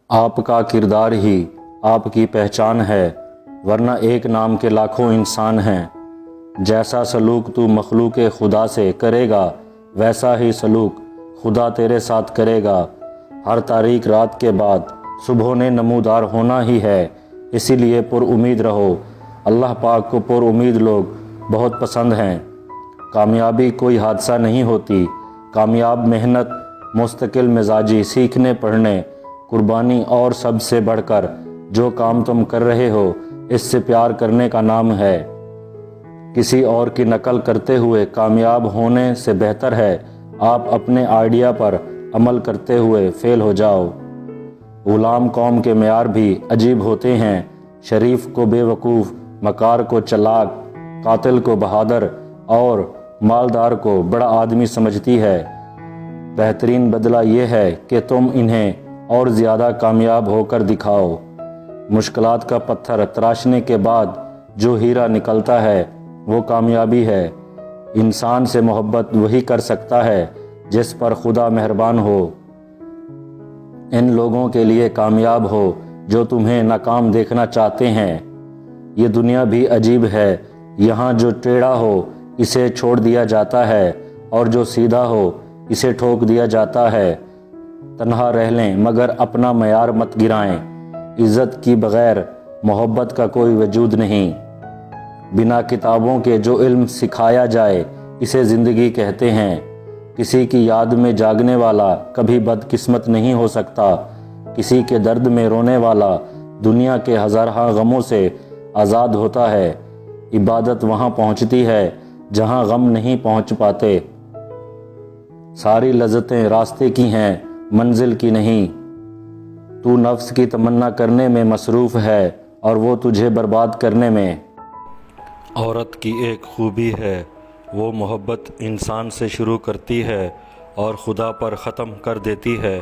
آپ کا کردار ہی آپ کی پہچان ہے، ورنہ ایک نام کے لاکھوں انسان ہیں۔ جیسا سلوک تو مخلوق خدا سے کرے گا، ویسا ہی سلوک خدا تیرے ساتھ کرے گا۔ ہر تاریک رات کے بعد صبح نے نمودار ہونا ہی ہے، اسی لیے پر امید رہو۔ اللہ پاک کو پر امید لوگ بہت پسند ہیں۔ کامیابی کوئی حادثہ نہیں ہوتی، کامیاب محنت، مستقل مزاجی، سیکھنے پڑھنے، قربانی اور سب سے بڑھ کر جو کام تم کر رہے ہو اس سے پیار کرنے کا نام ہے۔ کسی اور کی نقل کرتے ہوئے کامیاب ہونے سے بہتر ہے آپ اپنے آئیڈیا پر عمل کرتے ہوئے فیل ہو جاؤ۔ غلام قوم کے معیار بھی عجیب ہوتے ہیں، شریف کو بے وقوف، مکار کو چلاک، قاتل کو بہادر اور مالدار کو بڑا آدمی سمجھتی ہے۔ بہترین بدلہ یہ ہے کہ تم انہیں اور زیادہ کامیاب ہو کر دکھاؤ۔ مشکلات کا پتھر تراشنے کے بعد جو ہیرا نکلتا ہے وہ کامیابی ہے۔ انسان سے محبت وہی کر سکتا ہے جس پر خدا مہربان ہو۔ ان لوگوں کے لیے کامیاب ہو جو تمہیں ناکام دیکھنا چاہتے ہیں۔ یہ دنیا بھی عجیب ہے، یہاں جو ٹیڑھا ہو اسے چھوڑ دیا جاتا ہے اور جو سیدھا ہو اسے ٹھوک دیا جاتا ہے۔ تنہا رہ لیں مگر اپنا معیار مت گرائیں، عزت کی بغیر محبت کا کوئی وجود نہیں۔ بنا کتابوں کے جو علم سکھایا جائے اسے زندگی کہتے ہیں۔ کسی کی یاد میں جاگنے والا کبھی بدقسمت نہیں ہو سکتا، کسی کے درد میں رونے والا دنیا کے ہزارہ غموں سے آزاد ہوتا ہے۔ عبادت وہاں پہنچتی ہے جہاں غم نہیں پہنچ پاتے۔ ساری لذتیں راستے کی ہیں، منزل کی نہیں۔ تو نفس کی تمنا کرنے میں مصروف ہے اور وہ تجھے برباد کرنے میں۔ عورت کی ایک خوبی ہے، وہ محبت انسان سے شروع کرتی ہے اور خدا پر ختم کر دیتی ہے۔